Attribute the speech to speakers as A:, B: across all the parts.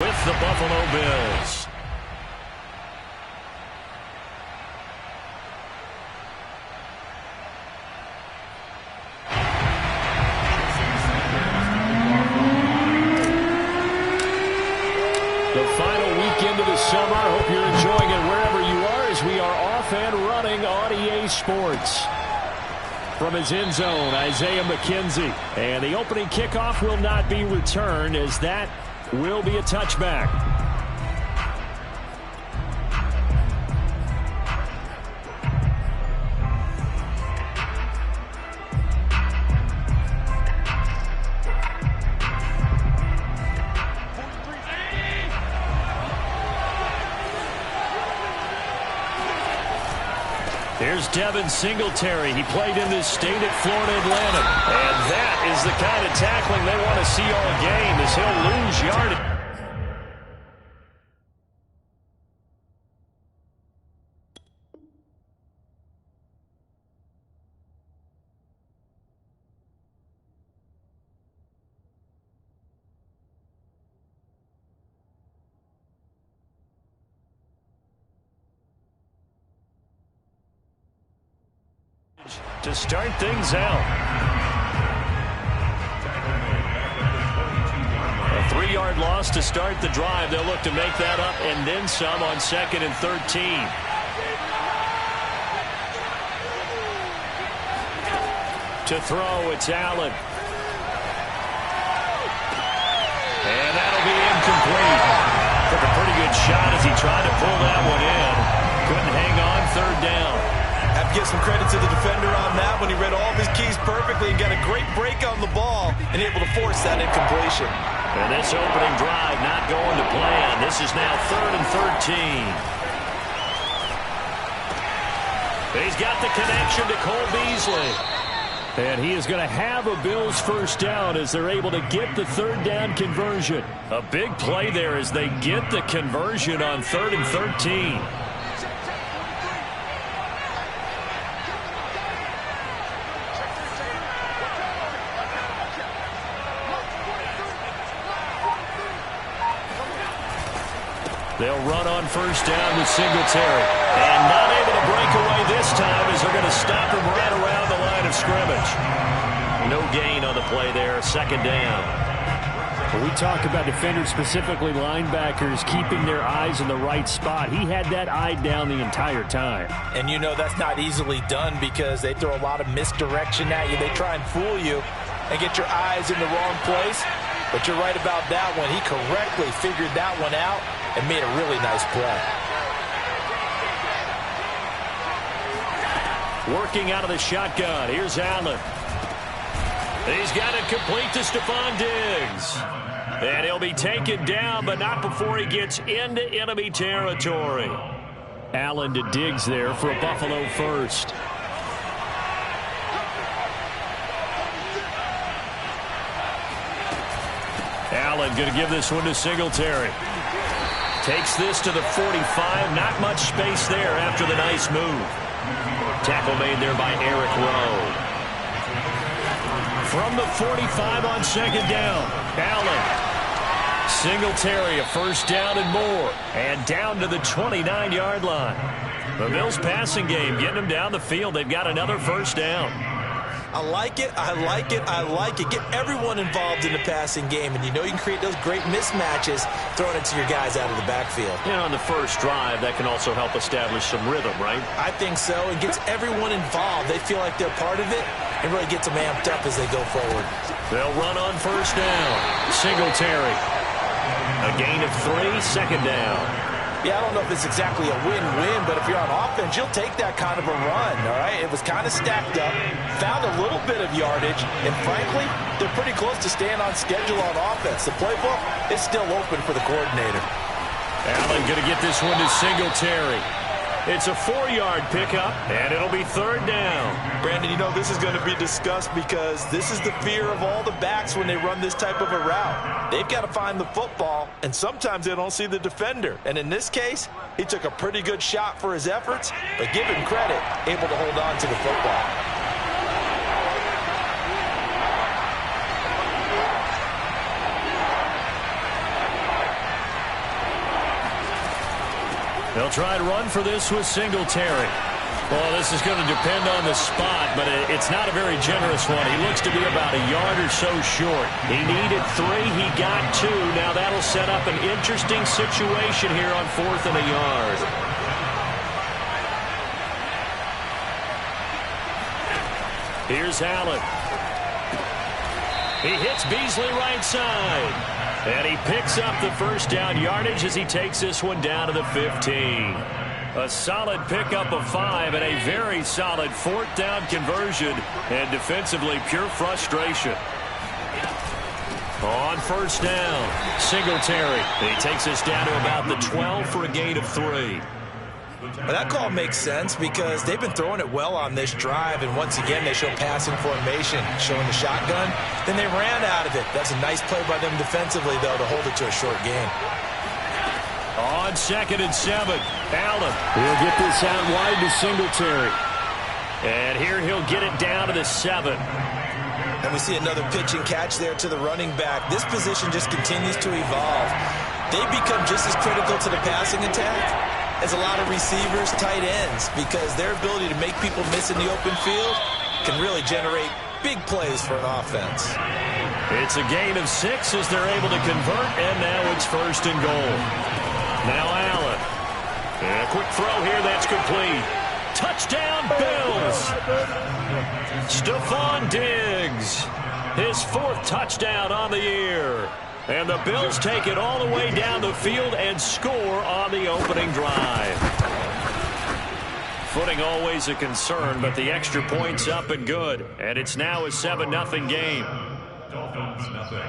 A: with the Buffalo Bills. The final weekend of the summer. Hope you're enjoying it wherever you are as we are off and running on EA Sports. From his end zone, Isaiah McKenzie. And the opening kickoff will not be returned as that will be a touchback. Here's Devin Singletary. He played in this state at Florida Atlantic. And that is the kind of tackling they want to see all game as he'll lose yardage. To start things out. A 3-yard loss to start the drive. They'll look to make that up and then some on 2nd and 13. To throw, it's Allen. And that'll be incomplete. Took a pretty good shot as he tried to pull that one in. Couldn't hang on, 3rd down.
B: Have to give some credit to the defender on that when he read all of his keys perfectly and got a great break on the ball and able to force that incompletion.
A: And this opening drive not going to plan. This is now 3rd and 13. He's got the connection to Cole Beasley. And he is going to have a Bills first down as they're able to get the 3rd down conversion. A big play there as they get the conversion on 3rd and 13. They'll run on first down with Singletary. And not able to break away this time as they're going to stop him right around the line of scrimmage. No gain on the play there, 2nd down.
C: When we talk about defenders, specifically linebackers, keeping their eyes in the right spot, he had that eye down the entire time.
B: And you know that's not easily done because they throw a lot of misdirection at you. They try and fool you and get your eyes in the wrong place. But you're right about that one. He correctly figured that one out and made a really nice play.
A: Working out of the shotgun. Here's Allen. He's got it complete to Stephon Diggs. And he'll be taken down, but not before he gets into enemy territory.
C: Allen to Diggs there for a Buffalo first.
A: Allen going to give this one to Singletary. Takes this to the 45. Not much space there after the nice move. Tackle made there by Eric Rowe. From the 45 on 2nd down. Allen. Singletary, a first down and more. And down to the 29-yard line. The Bills passing game getting them down the field. They've got another first down.
B: I like it, I like it, I like it. Get everyone involved in the passing game, and you know you can create those great mismatches throwing it to your guys out of the backfield.
A: And on the first drive, that can also help establish some rhythm, right?
B: I think so. It gets everyone involved. They feel like they're part of it and really gets them amped up as they go forward.
A: They'll run on first down. Singletary. A gain of 3, 2nd down.
B: Yeah, I don't know if it's exactly a win-win, but if you're on offense, you'll take that kind of a run, all right? It was kind of stacked up, found a little bit of yardage, and frankly, they're pretty close to staying on schedule on offense. The playbook is still open for the coordinator.
A: Allen going to get this one to Singletary. It's a 4-yard pickup, and it'll be 3rd down.
B: Brandon, you know this is going to be discussed because this is the fear of all the backs when they run this type of a route. They've got to find the football, and sometimes they don't see the defender. And in this case, he took a pretty good shot for his efforts, but give him credit, able to hold on to the football.
A: They'll try and run for this with Singletary. Well, this is going to depend on the spot, but it's not a very generous one. He looks to be about a yard or so short. He needed 3. He got 2. Now that'll set up an interesting situation here on 4th and a yard. Here's Allen. He hits Beasley right side. And he picks up the first down yardage as he takes this one down to the 15. A solid pickup of 5 and a very solid 4th down conversion. And defensively, pure frustration. On 1st down, Singletary. He takes us down to about the 12 for a gain of 3.
B: Well, that call makes sense because they've been throwing it well on this drive, and once again they show passing formation, showing the shotgun. Then they ran out of it. That's a nice play by them defensively, though, to hold it to a short gain.
A: On 2nd and 7, Allen.
C: He'll get this out wide to Singletary.
A: And here he'll get it down to the 7.
B: And we see another pitch and catch there to the running back. This position just continues to evolve. They become just as critical to the passing attack as a lot of receivers, tight ends, because their ability to make people miss in the open field can really generate big plays for an offense.
A: It's a gain of 6 as they're able to convert, and now it's 1st and goal. Now Allen. And a quick throw here, that's complete. Touchdown, Bills. Stephon Diggs. His 4th touchdown on the year. And the Bills take it all the way down the field and score on the opening drive. Footing always a concern, but the extra point's up and good. And it's now a 7-0 game. Dolphins, nothing.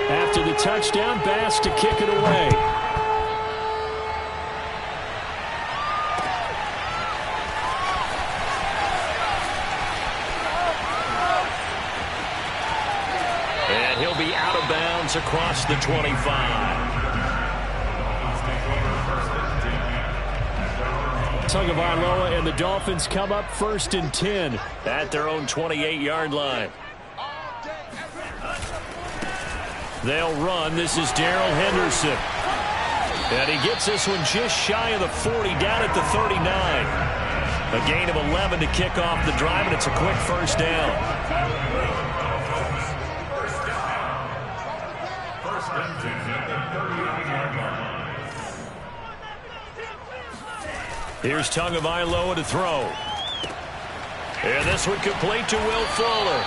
C: After the touchdown, Bass to kick it away.
A: And he'll be out of bounds across the 25.
C: Tagovailoa and the Dolphins come up 1st and 10
A: at their own 28-yard line. They'll run. This is Darrell Henderson. And he gets this one just shy of the 40, down at the 39. A gain of 11 to kick off the drive, and it's a quick 1st down. Here's Tagovailoa to throw. And this one complete to Will Fuller.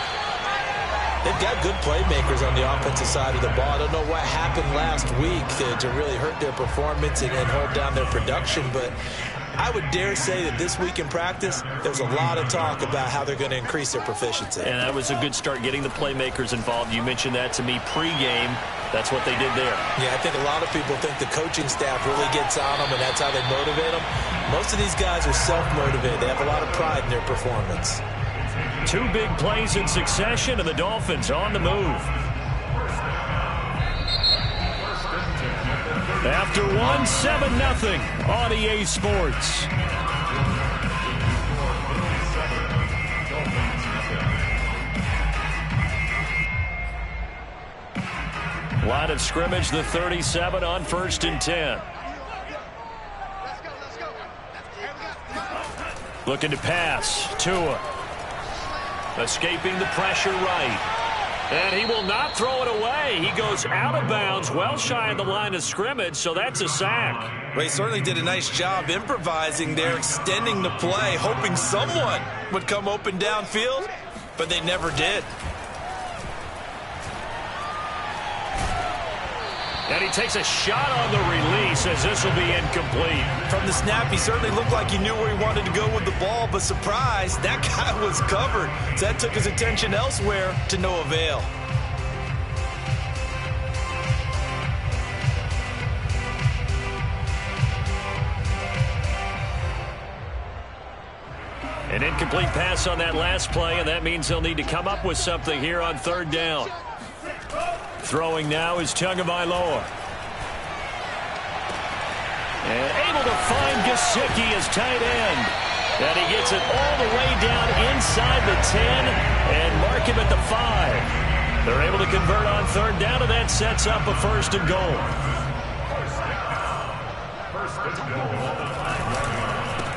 B: They've got good playmakers on the offensive side of the ball. I don't know what happened last week to really hurt their performance and hold down their production, but I would dare say that this week in practice, there's a lot of talk about how they're going to increase their proficiency.
A: And that was a good start, getting the playmakers involved. You mentioned that to me pregame. That's what they did there.
B: Yeah, I think a lot of people think the coaching staff really gets on them, and that's how they motivate them. Most of these guys are self-motivated. They have a lot of pride in their performance.
A: 2 big plays in succession, and the Dolphins on the move. After 1, 7-0 on EA Sports. Line of scrimmage, the 37 on 1st and 10. Looking to pass. Tua. Escaping the pressure right. And he will not throw it away. He goes out of bounds, well shy of the line of scrimmage, so that's a sack.
B: Well, he certainly did a nice job improvising there, extending the play, hoping someone would come open downfield, but they never did.
A: And he takes a shot on the release as this will be incomplete.
B: From the snap, he certainly looked like he knew where he wanted to go with the ball, but surprise, that guy was covered. So that took his attention elsewhere to no avail.
A: An incomplete pass on that last play, and that means they'll need to come up with something here on 3rd down. Throwing now is Tagovailoa. And able to find Gesicki as tight end. And he gets it all the way down inside the 10 and mark him at the 5. They're able to convert on third down, and that sets up a first and goal.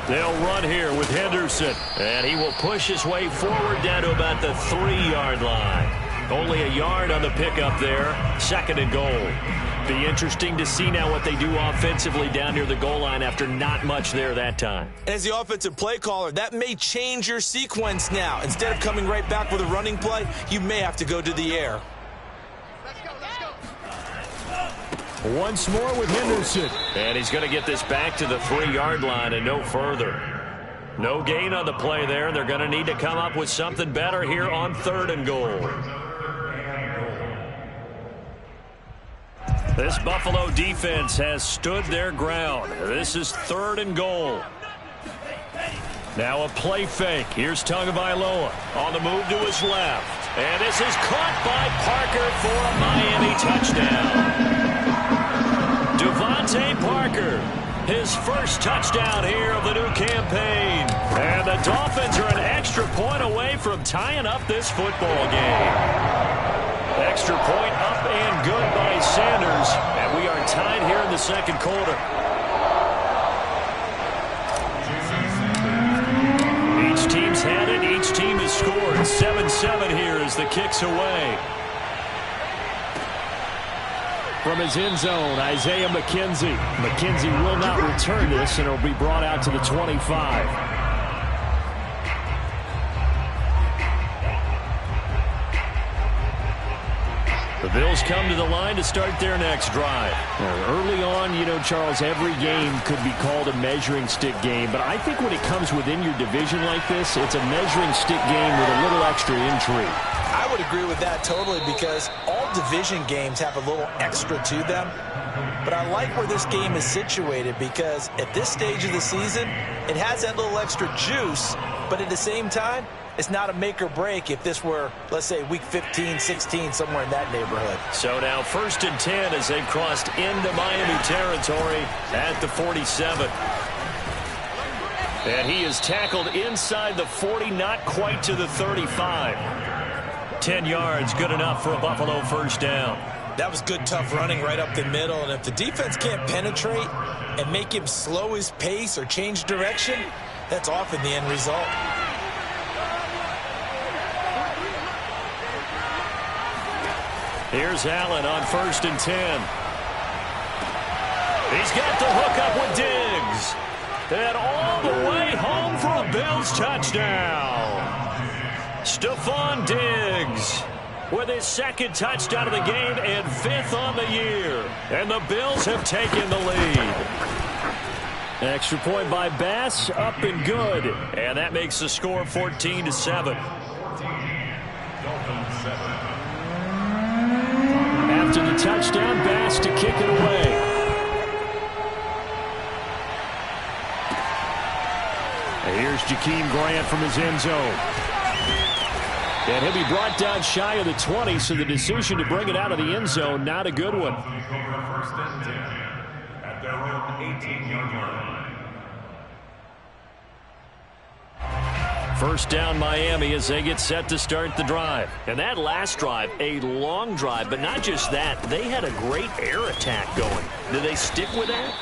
A: They'll run here with Henderson. And he will push his way forward down to about the 3-yard line. Only a yard on the pickup there. Second and goal. Be interesting to see now what they do offensively down near the goal line after not much there that time.
B: As the offensive play caller, that may change your sequence now. Instead of coming right back with a running play, you may have to go to the air.
A: Once more with Henderson. And he's going to get this back to the 3-yard line and no further. No gain on the play there. They're going to need to come up with something better here on third and goal. This Buffalo defense has stood their ground. This is third and goal. Now a play fake. Here's Tagovailoa on the move to his left. And this is caught by Parker for a Miami touchdown. Devontae Parker, his first touchdown here of the new campaign. And the Dolphins are an extra point away from tying up this football game. Extra point up and good by Sanders. And we are tied here in the second quarter. Each team's had it. Each team has scored. 7-7 here as the kick's away. From his end zone, Isaiah McKenzie. McKenzie will not return this, and it will be brought out to the 25. The Bills come to the line to start their next drive. Early on, you know, Charles, every game could be called a measuring stick game. But I think when it comes within your division like this, it's a measuring stick game with a little extra intrigue.
B: I would agree with that totally because all division games have a little extra to them. But I like where this game is situated because at this stage of the season, it has that little extra juice. But at the same time, it's not a make or break if this were, let's say, week 15, 16, somewhere in that neighborhood. So now 1st and 10 as they've crossed into Miami territory at the 47. And he is tackled inside the 40, not quite to the 35. 10 yards, good enough for a Buffalo first down. That was good, tough running right up the middle. And if the defense can't penetrate and make him slow his pace or change direction, that's often the end result. Here's Allen on 1st and 10. He's got the hook up with Diggs. And all the way home for a Bills touchdown. Stephon Diggs with his second touchdown of the game and 5th on the year. And the Bills have taken the lead. Extra point by Bass, up and good. And that makes the score 14-7. After the touchdown, Bass to kick it away. And here's Jakeem Grant from his end zone. And he'll be brought down shy of the 20, so the decision to bring it out of the end zone, not a good one.
D: First and 10 at their own 18-yard line.
A: First down Miami as they get set to start the drive. And that last drive, a long drive, but not just that. They had a great air attack going. Do they stick with that?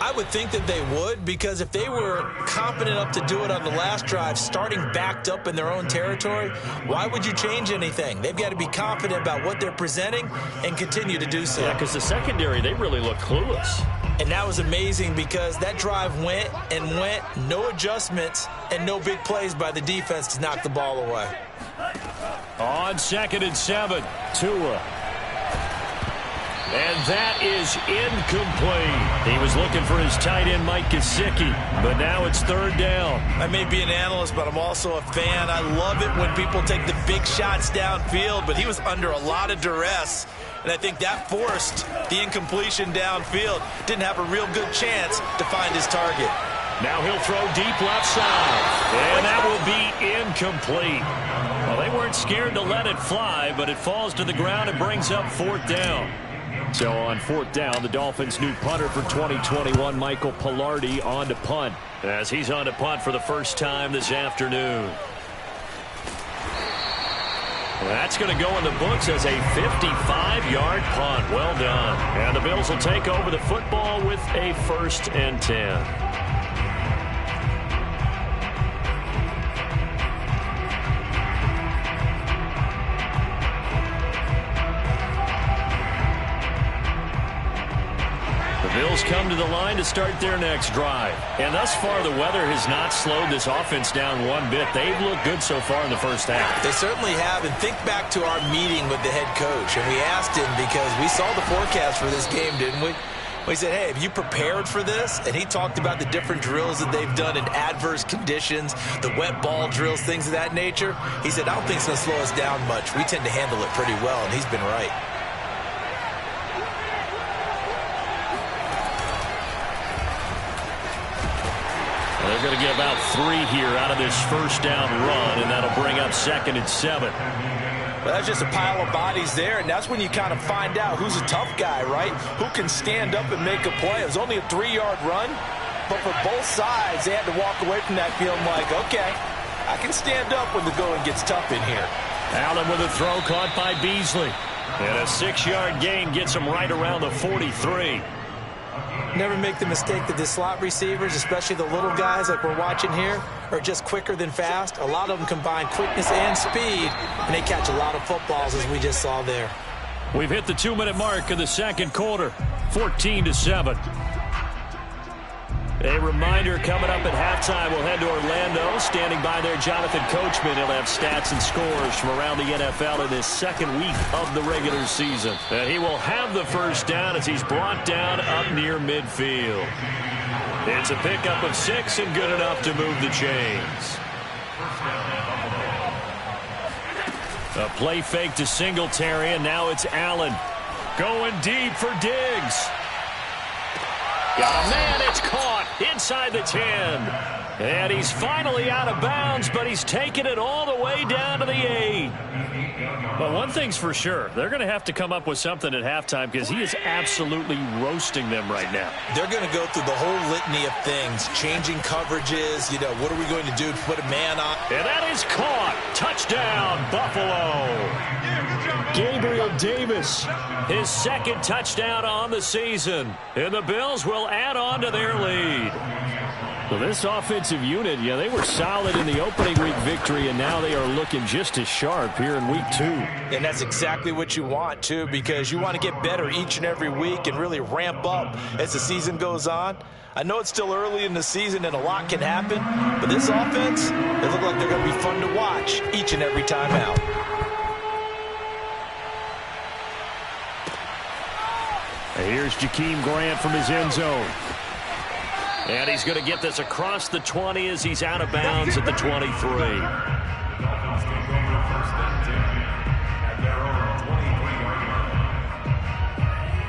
A: I would think that they would, because if they were competent enough to do it on the last drive, starting backed up in their own territory, why would you change anything? They've got to be confident about what they're presenting and continue to do so. Yeah, because the secondary, they really look clueless. And that was amazing because that drive went and went, no adjustments and no big plays by the defense to knock the ball away. On 2nd and 7, Tua. And that is incomplete. He was looking for his tight end, Mike Gesicki, but now it's 3rd down. I may be an analyst, but I'm also a fan. I love it when people take the big shots downfield, but he was under a lot of duress, and I think that forced the incompletion downfield. Didn't have a real good chance to find his target. Now he'll throw deep left side, and that will be incomplete. Well, they weren't scared to let it fly, but it falls to the ground and brings up 4th down.
C: So on 4th down, the Dolphins' new punter for 2021, Michael Palardy, on to punt. As he's on to punt for the first time this afternoon. That's going to go in the books as a 55-yard punt. Well done. And the Bills will take over the football with a 1st and 10. Bills come to the line to start their next drive. And thus far, the weather has not slowed this offense down one bit. They've looked good so far in the first half.
B: They certainly have. And think back to our meeting with the head coach. And we asked him because we saw the forecast for this game, didn't we? We said, hey, have you prepared for this? And he talked about the different drills that they've done in adverse conditions, the wet ball drills, things of that nature. He said, I don't think it's going to slow us down much. We tend to handle it pretty well, and he's been right.
C: They're going to get about 3 here out of this first down run, and that'll bring up 2nd and 7.
B: Well, that's just a pile of bodies there, and that's when you kind of find out who's a tough guy, right? Who can stand up and make a play. It was only a 3-yard run, but for both sides, they had to walk away from that feeling like, okay, I can stand up when the going gets tough in here.
C: Allen with a throw caught by Beasley. And a 6-yard gain gets him right around the 43.
B: Never make the mistake that the slot receivers, especially the little guys like we're watching here, are just quicker than fast. A lot of them combine quickness and speed, and they catch a lot of footballs, as we just saw there.
C: We've hit the 2-minute mark of the second quarter, 14-7. A reminder coming up at halftime, we'll head to Orlando. Standing by there, Jonathan Coachman. He'll have stats and scores from around the NFL in his second week of the regular season. And he will have the first down as he's brought down up near midfield. It's a pickup of 6 and good enough to move the chains. A play fake to Singletary, and now it's Allen. Going deep for Diggs. Got a man, it's caught inside the 10. And he's finally out of bounds, but he's taken it all the way down to the 8. But one thing's for sure, they're going to have to come up with something at halftime because he is absolutely roasting them right now.
B: They're going to go through the whole litany of things, changing coverages, what are we going to do to put a man on?
C: And that is caught. Touchdown, Buffalo. Gabriel Davis, his 2nd touchdown on the season. And the Bills will add on to their lead. Well, this offensive unit, they were solid in the opening week victory, and now they are looking just as sharp here in week 2.
B: And that's exactly what you want, too, because you want to get better each and every week and really ramp up as the season goes on. I know it's still early in the season and a lot can happen, but this offense, they look like they're going to be fun to watch each and every time out.
C: Here's Jakeem Grant from his end zone. And he's going to get this across the 20 as he's out of bounds at the 23.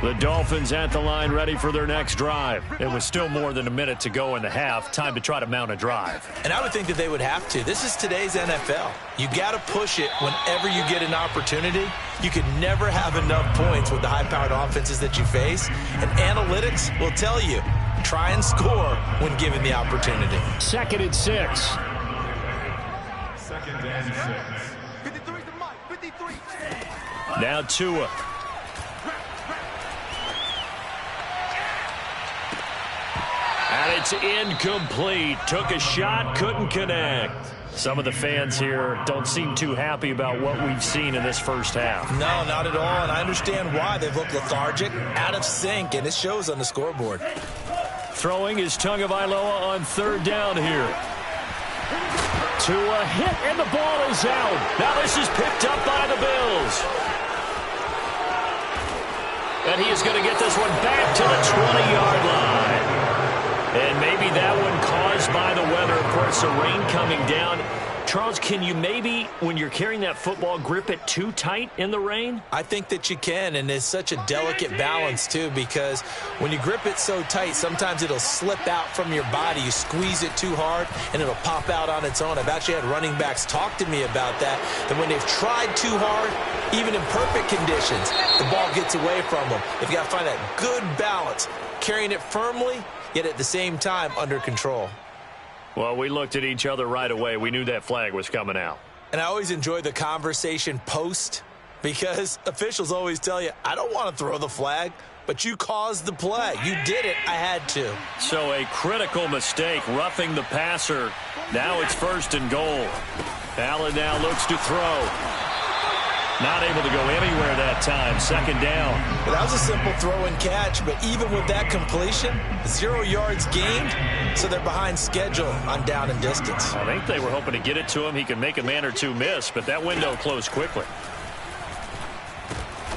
C: The Dolphins at the line ready for their next drive. It was still more than a minute to go in the half. Time to try to mount a drive.
B: And I would think that they would have to. This is today's NFL. You got to push it whenever you get an opportunity. You can never have enough points with the high-powered offenses that you face. And analytics will tell you, try and score when given the opportunity.
C: 2nd and 6.
D: 2nd and 6.
E: 53 to Mike. 53.
C: Now Tua. And it's incomplete. Took a shot, couldn't connect. Some of the fans here don't seem too happy about what we've seen in this first half.
B: No, not at all, and I understand why. They've looked lethargic, out of sync, and it shows on the scoreboard.
C: Throwing is Tagovailoa on 3rd down here. Tua hit, and the ball is out. Now this is picked up by the Bills. And he is going to get this one back to the 20-yard line. And maybe that one caused by the weather. Of course, the rain coming down Charles, can you maybe, when you're carrying that football, grip it too tight in the rain?
B: I think that you can, and it's such a delicate balance, too, because when you grip it so tight, sometimes it'll slip out from your body. You squeeze it too hard, and it'll pop out on its own. I've actually had running backs talk to me about that when they've tried too hard, even in perfect conditions, the ball gets away from them. They've got to find that good balance, carrying it firmly, yet at the same time under control.
C: Well, we looked at each other right away. We knew that flag was coming out.
B: And I always enjoy the conversation post because officials always tell you, I don't want to throw the flag, but you caused the play. You did it. I had to.
C: So a critical mistake, roughing the passer. Now it's 1st and goal. Allen now looks to throw. Not able to go anywhere that time. 2nd down.
B: Well, that was a simple throw and catch, but even with that completion, 0 yards gained, so they're behind schedule on down and distance.
C: I think they were hoping to get it to him. He could make a man or two miss, but that window closed quickly.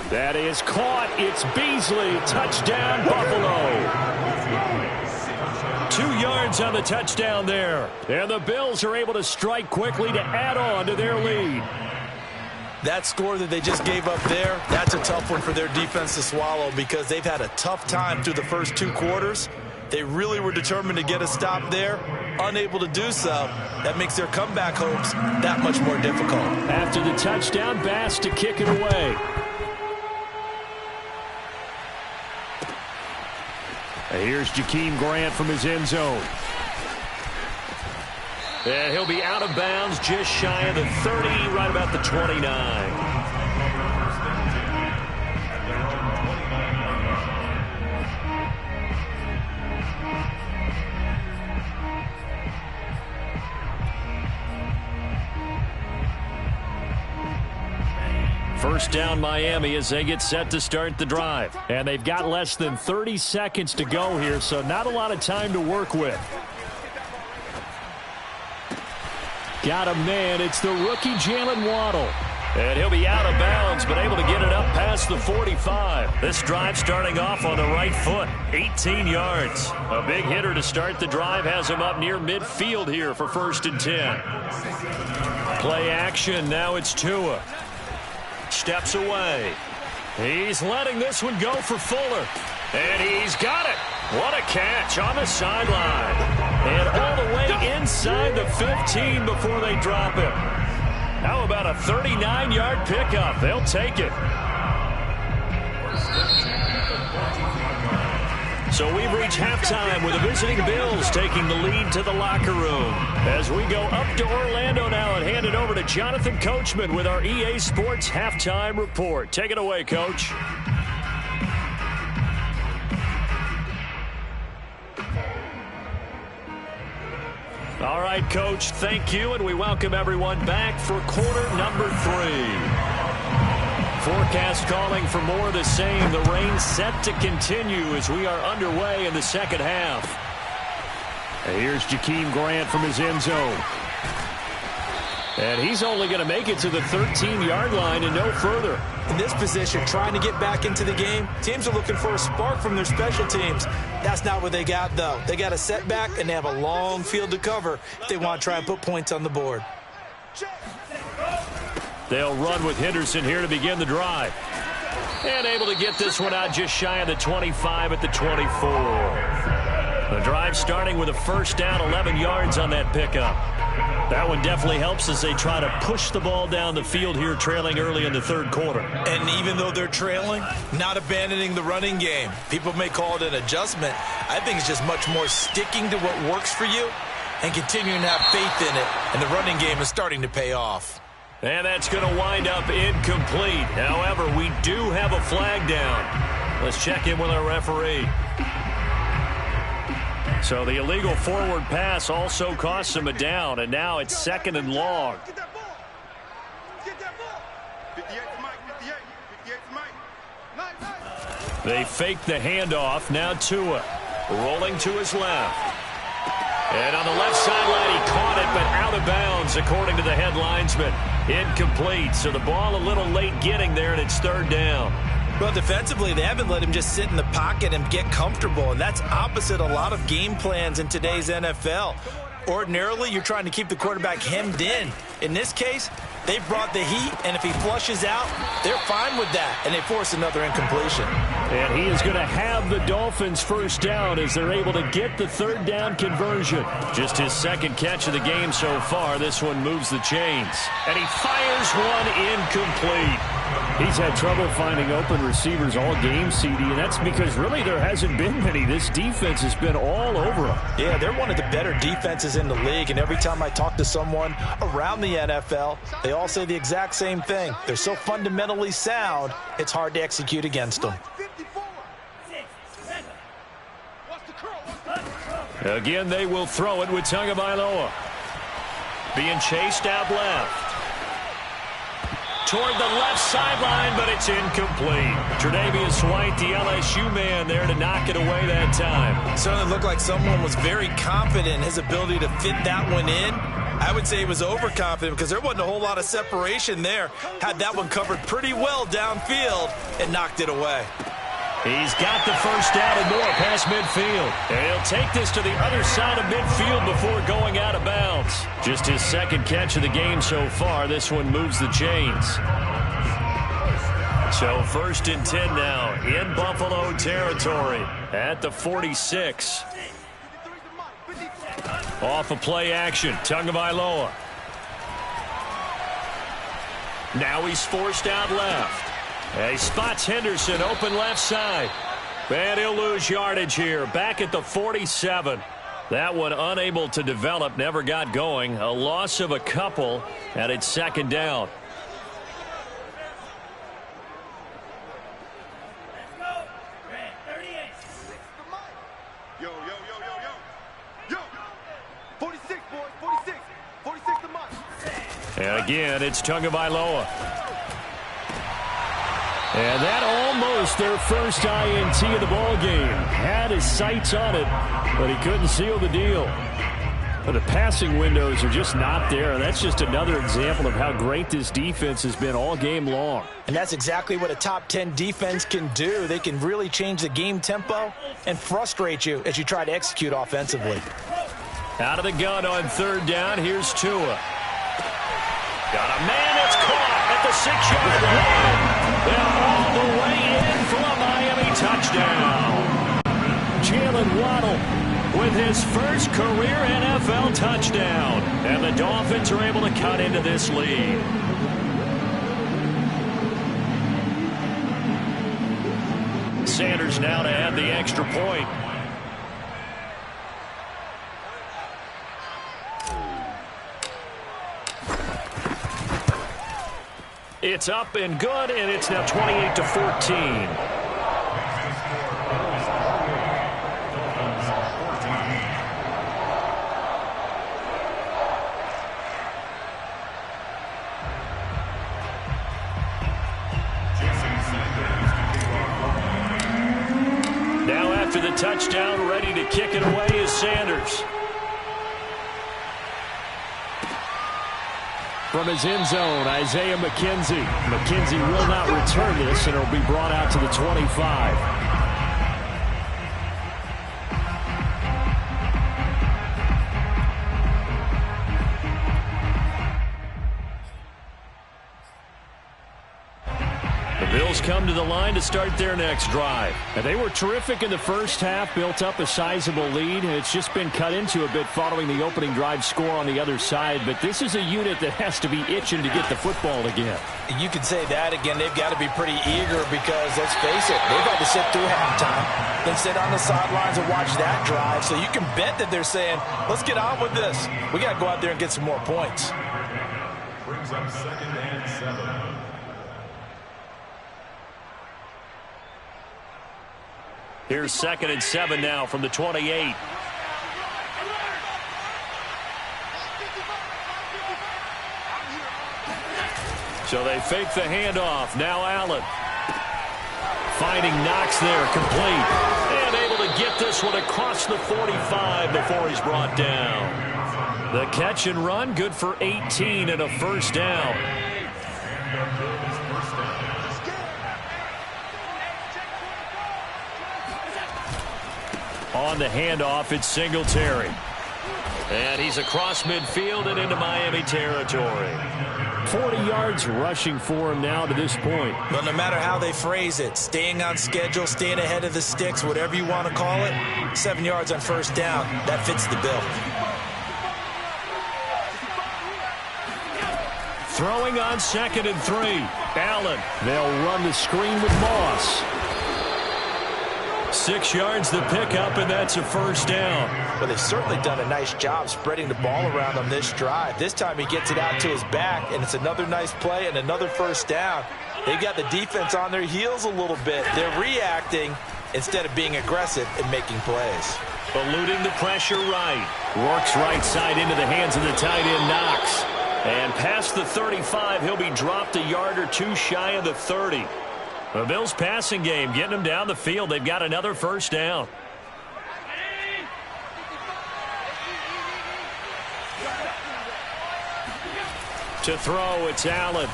A: That is caught. It's Beasley. Touchdown, Buffalo. 2 yards on the touchdown there. And the Bills are able to strike quickly to add on to their lead.
B: That score that they just gave up there, that's a tough one for their defense to swallow because they've had a tough time through the first 2 quarters. They really were determined to get a stop there, unable to do so. That makes their comeback hopes that much more difficult.
A: After the touchdown, Bass to kick it away. Here's Jakeem Grant from his end zone.
C: And he'll be out of bounds just shy of the 30, right about the 29. First down Miami as they get set to start the drive.
A: And they've got less than 30 seconds to go here, so not a lot of time to work with. Got a man. It's the rookie Jalen Waddle.
C: And he'll be out of bounds, but able to get it up past the 45. This drive starting off on the right foot. 18 yards. A big hitter to start the drive has him up near midfield here for 1st and 10. Play action. Now it's Tua. Steps away. He's letting this one go for Fuller. And he's got it. What a catch on the sideline. And all the way inside the 15 before they drop him. How about a 39-yard pickup? They'll take it. So we've reached halftime with the visiting Bills taking the lead to the locker room. As we go up to Orlando now and hand it over to Jonathan Coachman with our EA Sports Halftime Report. Take it away, Coach. All right, Coach, thank you, and we welcome everyone back for quarter number 3. Forecast calling for more of the same. The rain set to continue as we are underway in the second half.
A: And here's Jakeem Grant from his end zone. And he's only going to make it to the 13-yard line and no further.
B: In this position, trying to get back into the game, teams are looking for a spark from their special teams. That's not what they got, though. They got a setback, and they have a long field to cover if they want to try and put points on the board.
C: They'll run with Henderson here to begin the drive. And able to get this one out just shy of the 25 at the 24. The drive starting with a 1st down, 11 yards on that pickup. That one definitely helps as they try to push the ball down the field here, trailing early in the 3rd quarter.
B: And even though they're trailing, not abandoning the running game. People may call it an adjustment. I think it's just much more sticking to what works for you and continuing to have faith in it. And the running game is starting to pay off.
C: And that's going to wind up incomplete. However, we do have a flag down. Let's check in with our referee. So the illegal forward pass also costs him a down, and now it's 2nd and long.
E: Get that ball. Get that ball. 58 to Mike. 58 to Mike. Nice.
C: They fake the handoff. Now Tua rolling to his left. And on the left sideline, he caught it, but out of bounds, according to the head linesman. Incomplete. So the ball a little late getting there, and it's 3rd down.
B: Well, defensively, they haven't let him just sit in the pocket and get comfortable, and that's opposite a lot of game plans in today's NFL. Ordinarily, you're trying to keep the quarterback hemmed in. In this case, they brought the heat, and if he flushes out, they're fine with that, and they force another incompletion.
A: And he is going to have the Dolphins first down as they're able to get the third down conversion.
C: Just his second catch of the game so far. This one moves the chains. And he fires one incomplete.
A: He's had trouble finding open receivers all game, CD, and that's because really there hasn't been many. This defense has been all over him.
B: Yeah, they're one of the better defenses in the league, and every time I talk to someone around the NFL, they all say the exact same thing. They're so fundamentally sound, it's hard to execute against them.
C: Again, they will throw it with Tagovailoa. Being chased out left. Toward the left sideline, but it's incomplete. Tre'Davious White, the LSU man, there to knock it away that time.
B: Certainly looked like someone was very confident in his ability to fit that one in. I would say he was overconfident because there wasn't a whole lot of separation there. Had that one covered pretty well downfield and knocked it away.
C: He's got the first down and more past midfield. And he'll take this to the other side of midfield before going out of bounds. Just his second catch of the game so far. This one moves the chains. So 1st and 10 now in Buffalo territory at the 46. Off of play action, Tagovailoa. Now he's forced out left. He spots Henderson open left side. And he'll lose yardage here. Back at the 47. That one unable to develop, never got going. A loss of a couple, and it's second down.
E: Yo, yo, yo, yo, yo. Yo. 46, boys, 46. 46 to Mike.
C: And again, it's Tagovailoa. And that almost their first INT of the ball game. Had his sights on it, but he couldn't seal the deal. But the passing windows are just not there. That's just another example of how great this defense has been all game long.
B: And that's exactly what a top 10 defense can do. They can really change the game tempo and frustrate you as you try to execute offensively.
C: Out of the gun on third down, here's Tua. Got a man that's caught at the 6-yard line. They're all the way in for a Miami touchdown. Jalen Waddle with his first career NFL touchdown. And the Dolphins are able to cut into this lead. Sanders now to add the extra point. It's up and good, and it's now 28-14. Now after the touchdown, ready to kick it away is Sanders.
A: From his end zone, Isaiah McKenzie. McKenzie will not return this, and it'll be brought out to the 25.
C: Bills come to the line to start their next drive.
A: And they were terrific in the first half, built up a sizable lead. It's just been cut into a bit following the opening drive score on the other side. But this is a unit that has to be itching to get the football again.
B: You could say that again. They've got to be pretty eager because, let's face it, they've had to sit through halftime, then sit on the sidelines and watch that drive. So you can bet that they're saying, let's get on with this. We got to go out there and get some more points.
D: Brings up 2nd and 7.
C: Here's 2nd and 7 now from the 28. So they fake the handoff. Now Allen. Finding Knox there, complete. And able to get this one across the 45 before he's brought down. The catch and run, good for 18 and a first down. On the handoff, it's Singletary. And he's across midfield and into Miami territory.
A: 40 yards rushing for him now to this point.
B: But no matter how they phrase it, staying on schedule, staying ahead of the sticks, whatever you want to call it, 7 yards on first down, that fits the bill.
C: Throwing on 2nd and 3. Allen.
A: They'll run the screen with Moss.
C: 6 yards the pickup, and that's a first down.
B: Well, they've certainly done a nice job spreading the ball around on this drive. This time he gets it out to his back, and it's another nice play and another first down. They've got the defense on their heels a little bit. They're reacting instead of being aggressive and making plays.
C: Eluding the pressure right. Works right side into the hands of the tight end, Knox. And past the 35, he'll be dropped a yard or two shy of the 30. The Bills' passing game getting them down the field. They've got another first down. To throw, it's Allen.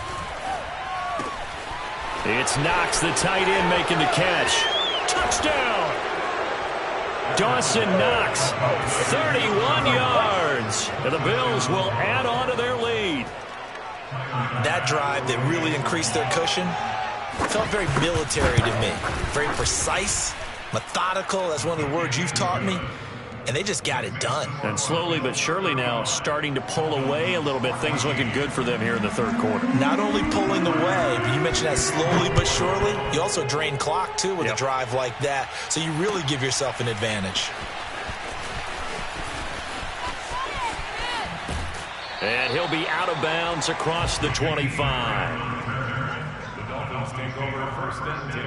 C: It's Knox, the tight end, making the catch. Touchdown! Dawson Knox, 31 yards. And the Bills will add on to their lead.
B: That drive that really increased their cushion felt very military to me. Very precise, methodical. That's one of the words you've taught me. And they just got it done.
C: And slowly but surely now starting to pull away a little bit. Things looking good for them here in the third quarter.
B: Not only pulling away, but you mentioned that slowly but surely. You also drain clock, too, with a drive like that. So you really give yourself an advantage.
C: And he'll be out of bounds across the 25.
D: Take over 1st and 10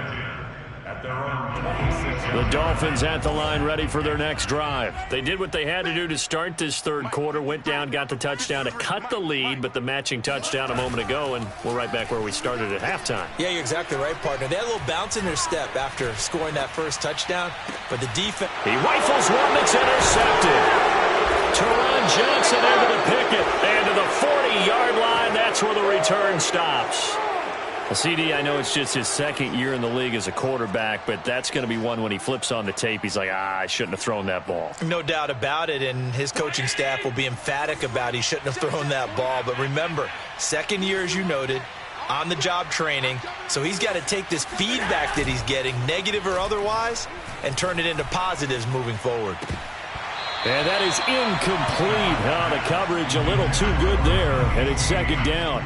D: at their own 26.
A: The Dolphins at the line ready for their next drive. They did what they had to do to start this third quarter. Went down, got the touchdown to cut the lead, but the matching touchdown a moment ago, and we're right back where we started at halftime.
B: Yeah, you're exactly right, partner. They had a little bounce in their step after scoring that first touchdown, but the defense...
C: He rifles one that's intercepted. Teron Johnson into the picket, and to the 40-yard line. That's where the return stops.
A: Well, CD, I know it's just his second year in the league as a quarterback, but that's going to be one when he flips on the tape. He's like, I shouldn't have thrown that ball.
B: No doubt about it, and his coaching staff will be emphatic about he shouldn't have thrown that ball. But remember, second year, as you noted, on-the-job training, so he's got to take this feedback that he's getting, negative or otherwise, and turn it into positives moving forward.
A: And that is incomplete. The coverage a little too good there, and it's second down.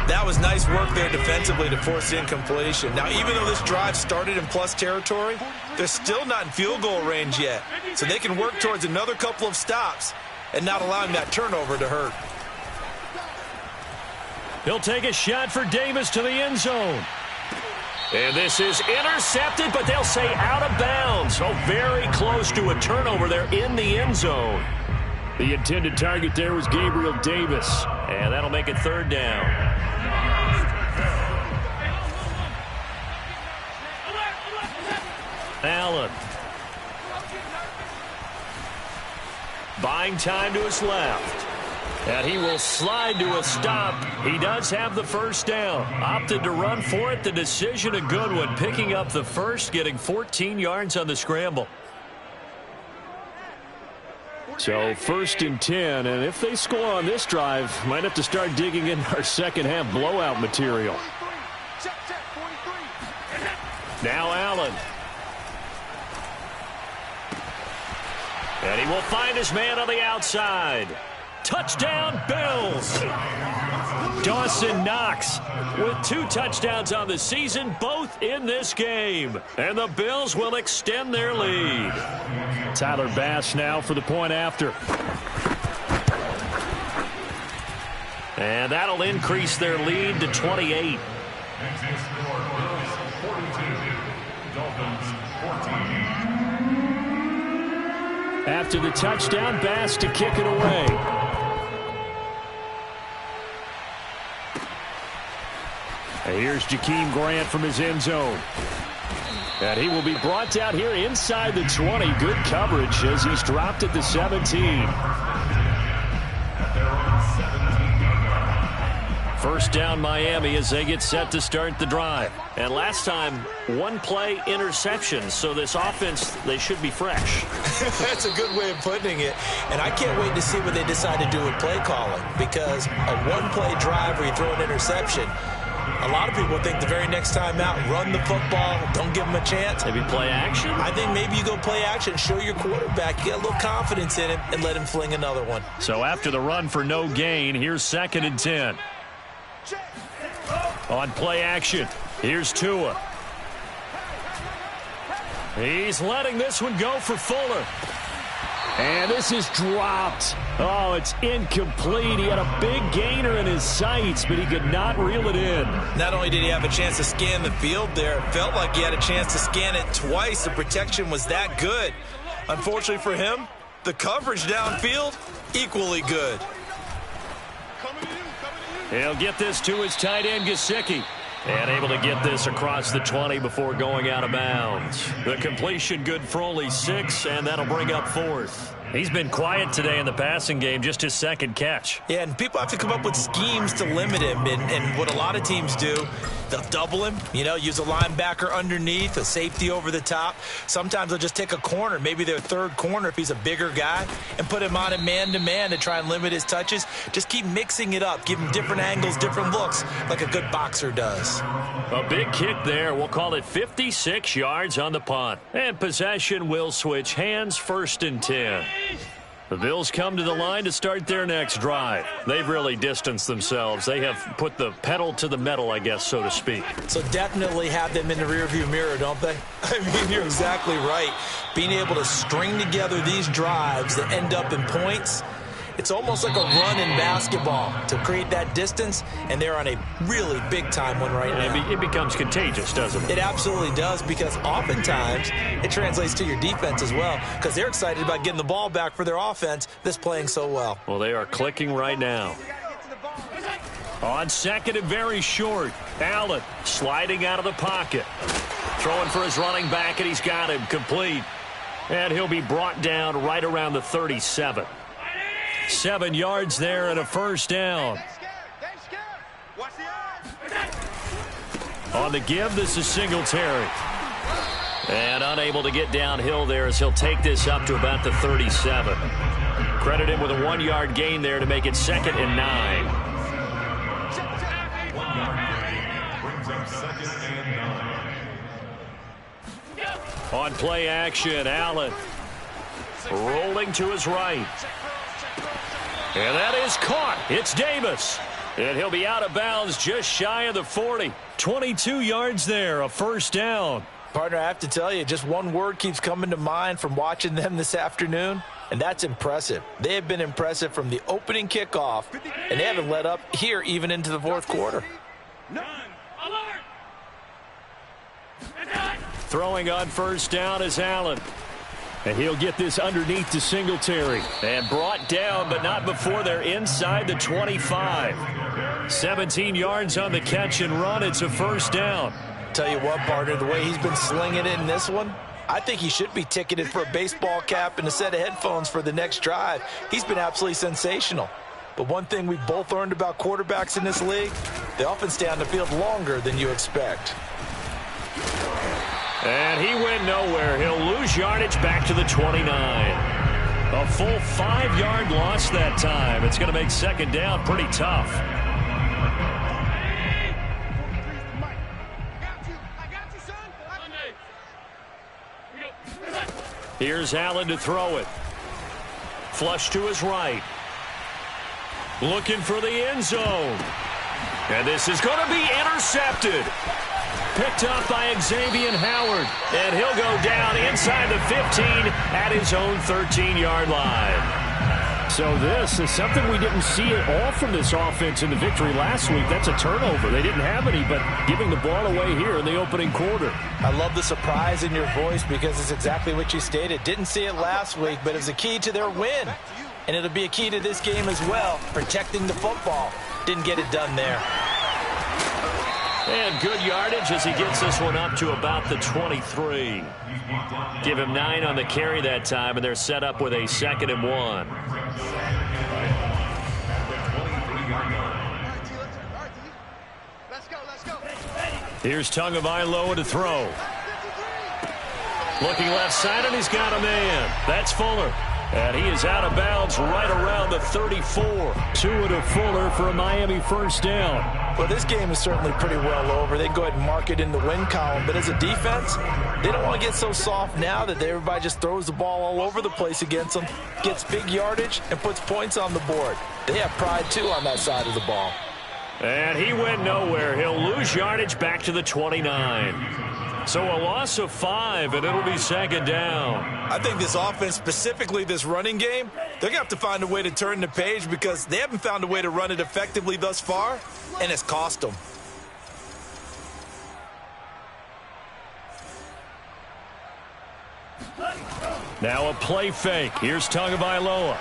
B: That was nice work there defensively to force incompletion. Now, even though this drive started in plus territory, they're still not in field goal range yet. So they can work towards another couple of stops and not allowing that turnover to hurt.
C: He'll take a shot for Davis to the end zone. And this is intercepted, but they'll say out of bounds. So very close to a turnover there in the end zone.
A: The intended target there was Gabriel Davis.
C: And that'll make it third down. Allen. Buying time to his left. And he will slide to a stop. He does have the first down. Opted to run for it. The decision a good one. Picking up the first, getting 14 yards on the scramble.
A: So 1st and 10, and if they score on this drive, might have to start digging in our second half blowout material.
C: Now Allen. And he will find his man on the outside. Touchdown, Bills. Dawson Knox with 2 touchdowns on the season, both in this game. And the Bills will extend their lead.
A: Tyler Bass now for the point after.
C: And that'll increase their lead to 28.
A: After the touchdown, Bass to kick it away. And here's Jakeem Grant from his end zone. And he will be brought down here inside the 20. Good coverage as he's dropped at the 17.
C: First down Miami as they get set to start the drive. And last time, one play interception. So this offense, they should be fresh.
B: That's a good way of putting it. And I can't wait to see what they decide to do with play calling, because a one-play drive where you throw an interception, a lot of people think the very next time out, run the football, don't give them a chance.
C: Maybe play action?
B: I think maybe you go play action, show your quarterback, get a little confidence in him, and let him fling another one.
C: So after the run for no gain, here's 2nd and 10. On play action, here's Tua. He's letting this one go for Fuller.
A: And this is dropped. Oh, it's incomplete. He had a big gainer in his sights, but he could not reel it in.
B: Not only did he have a chance to scan the field there, it felt like he had a chance to scan it twice. The protection was that good. Unfortunately for him, the coverage downfield, equally good.
C: He'll get this to his tight end, Gesicki. And able to get this across the 20 before going out of bounds. The completion good for only 6, and that'll bring up 4th. He's been quiet today in the passing game, just his 2nd catch.
B: Yeah, and people have to come up with schemes to limit him. And what a lot of teams do, they'll double him, use a linebacker underneath, a safety over the top. Sometimes they'll just take a corner, maybe their 3rd corner if he's a bigger guy, and put him on a man-to-man to try and limit his touches. Just keep mixing it up, give him different angles, different looks, like a good boxer does.
C: A big kick there. We'll call it 56 yards on the punt. And possession will switch hands, 1st and 10. The Bills come to the line to start their next drive. They've really distanced themselves. They have put the pedal to the metal, I guess, so to speak.
B: So definitely have them in the rearview mirror, don't they? I mean, you're exactly right. Being able to string together these drives that end up in points, it's almost like a run in basketball to create that distance, and they're on a really big-time one right now.
C: It becomes contagious, doesn't it?
B: It absolutely does, because oftentimes it translates to your defense as well, because they're excited about getting the ball back for their offense that's playing so well.
C: Well, they are clicking right now. On 2nd and very short, Allen sliding out of the pocket. Throwing for his running back, and he's got him complete. And he'll be brought down right around the 37. 7 yards there and a 1st down. On the give, this is Singletary. And unable to get downhill there as he'll take this up to about the 37. Credit him with a 1-yard gain there to make it 2nd and 9.
D: Brings up 2nd and 9.
C: On play action, Allen rolling to his right. And that is caught. It's Davis. And he'll be out of bounds just shy of the 40. 22 yards there, a 1st down.
B: Partner, I have to tell you, just one word keeps coming to mind from watching them this afternoon, and that's impressive. They have been impressive from the opening kickoff, and they haven't let up here even into the 4th quarter.
C: Throwing on 1st down is Allen. And he'll get this underneath to Singletary. And brought down, but not before they're inside the 25. 17 yards on the catch and run. It's a 1st down.
B: Tell you what, partner, the way he's been slinging it in this one, I think he should be ticketed for a baseball cap and a set of headphones for the next drive. He's been absolutely sensational. But one thing we both learned about quarterbacks in this league, they often stay on the field longer than you expect.
C: And he went nowhere. He'll lose yardage back to the 29. A full 5-yard loss that time. It's going to make 2nd down pretty tough. Here's Allen to throw it. Flush to his right. Looking for the end zone. And this is going to be intercepted. Picked up by Xavier Howard. And he'll go down inside the 15 at his own 13-yard line.
A: So this is something we didn't see at all from this offense in the victory last week. That's a turnover. They didn't have any, but giving the ball away here in the opening quarter.
B: I love the surprise in your voice because it's exactly what you stated. Didn't see it last week, but it's a key to their win. And it'll be a key to this game as well, protecting the football. Didn't get it done there.
C: And good yardage as he gets this one up to about the 23. Give him 9 on the carry that time, and they're set up with a 2nd and 1. Here's Tagovailoa to throw. Looking left side, and he's got a man. That's Fuller. And he is out of bounds right around the 34.
A: Tua to Fuller for a Miami first down.
B: Well, this game is certainly pretty well over. They go ahead and mark it in the win column. But as a defense, they don't want to get so soft now that everybody just throws the ball all over the place against them, gets big yardage, and puts points on the board. They have pride, too, on that side of the ball.
C: And he went nowhere. He'll lose yardage back to the 29. So a loss of 5, and it'll be second down.
B: I think this offense, specifically this running game, they're going to have to find a way to turn the page because they haven't found a way to run it effectively thus far, and it's cost them.
C: Now a play fake. Here's Tagovailoa.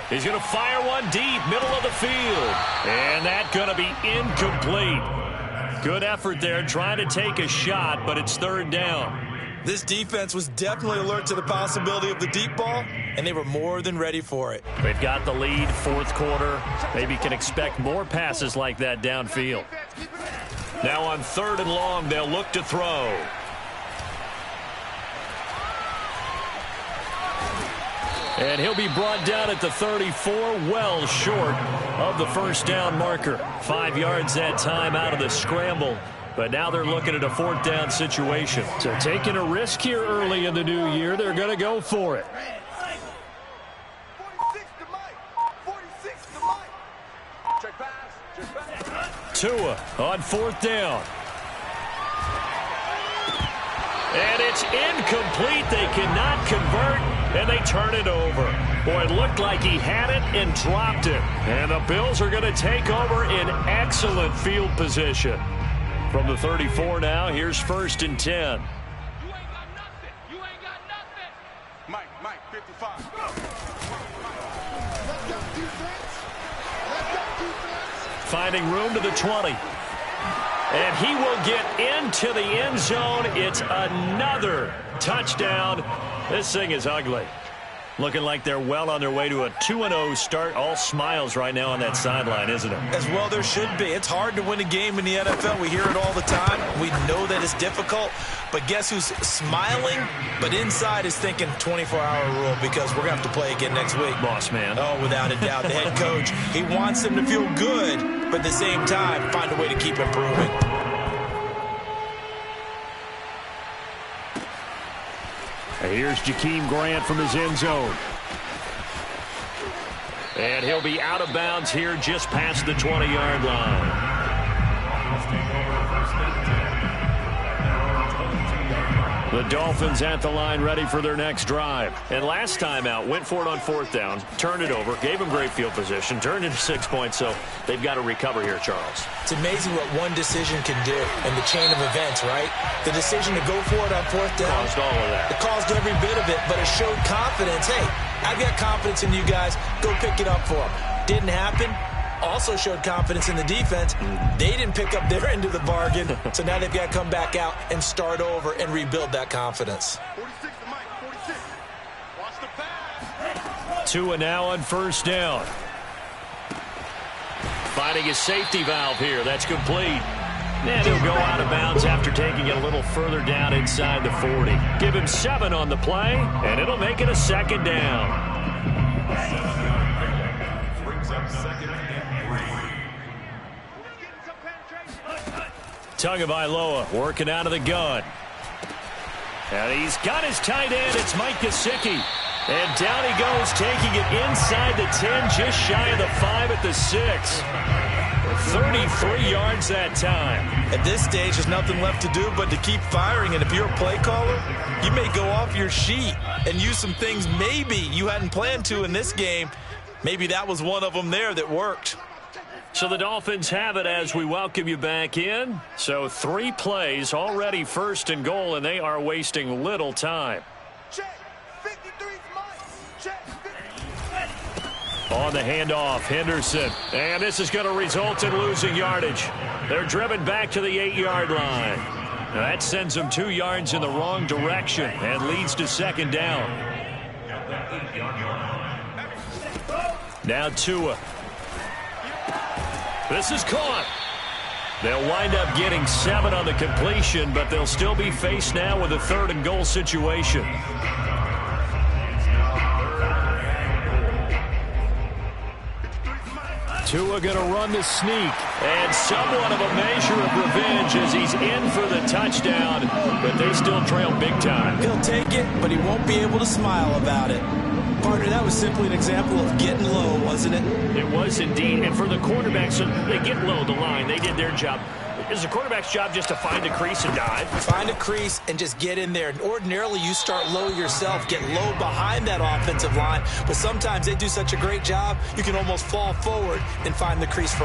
C: He's going to fire one deep, middle of the field. And that's going to be incomplete. Good effort there, trying to take a shot, but it's third down.
B: This defense was definitely alert to the possibility of the deep ball, and they were more than ready for it.
C: They've got the lead, fourth quarter. Maybe can expect more passes like that downfield. Now on third and long, they'll look to throw. And he'll be brought down at the 34, well short of the first down marker. 5 yards that time out of the scramble. But now they're looking at a fourth down situation.
A: So taking a risk here early in the new year, they're going to go for it.
E: 46 to Mike. 46 to Mike. Check pass.
C: Tua on fourth down. And it's incomplete. They cannot convert, and they turn it over. Boy, it looked like he had it and dropped it. And the Bills are going to take over in excellent field position. From the 34 now, here's first and 10.
E: You ain't got nothing. You ain't got nothing. Mike, 55. Let's go defense. Let's go defense.
C: Finding room to the 20. And he will get into the end zone. It's another touchdown. This thing is ugly. Looking like they're well on their way to a 2-0 start. All smiles right now on that sideline, isn't it?
B: As well there should be. It's hard to win a game in the NFL. We hear it all the time. We know that it's difficult. But guess who's smiling? But inside is thinking 24-hour rule because we're going to have to play again next week.
C: Boss man.
B: Oh, without a doubt. The head coach, he wants them to feel good, but at the same time, find a way to keep improving.
A: Here's Jakeem Grant from his end zone.
C: And he'll be out of bounds here just past the 20-yard line. The Dolphins at the line ready for their next drive. And last time out, went for it on fourth down, turned it over, gave them great field position, turned into 6 points, so they've got to recover here, Charles.
B: It's amazing what one decision can do in the chain of events, right? The decision to go for it on fourth down.
C: Caused all of that.
B: It caused every bit of it, but it showed confidence. Hey, I've got confidence in you guys. Go pick it up for them. Didn't happen. Also showed confidence in the defense. They didn't pick up their end of the bargain, so now they've got to come back out and start over and rebuild that confidence.
E: 46 to Mike. 46. Watch the pass.
C: Tua now on first down. Finding his safety valve here. That's complete. And he'll go out of bounds after taking it a little further down inside the 40. Give him 7 on the play, and it'll make it a second down. Tagovailoa working out of the gun. And he's got his tight end. It's Mike Gesicki. And down he goes, taking it inside the 10, just shy of the 5 at the 6. 33 yards that time.
B: At this stage, there's nothing left to do but to keep firing. And if you're a play caller, you may go off your sheet and use some things maybe you hadn't planned to in this game. Maybe that was one of them there that worked.
C: So the Dolphins have it as we welcome you back in. So 3 plays, already first and goal, and they are wasting little time.
E: Check. 53's Mike. Check. 50.
C: On the handoff, Henderson. And this is going to result in losing yardage. They're driven back to the 8-yard line. Now that sends them 2 yards in the wrong direction and leads to second down. Now Tua. This is caught. They'll wind up getting 7 on the completion, but they'll still be faced now with a 3rd and goal situation.
A: Tua going to run the sneak.
C: And somewhat of a measure of revenge as he's in for the touchdown, but they still trail big time.
F: He'll take it, but he won't be able to smile about it. Partner, that was simply an example of getting low, wasn't it?
C: It was indeed. And for the quarterbacks, so they get low the line. They did their job. Is the quarterback's job just to find a crease and dive?
F: Find a crease and just get in there. And ordinarily, you start low yourself, get low behind that offensive line. But sometimes they do such a great job, you can almost fall forward and find the crease for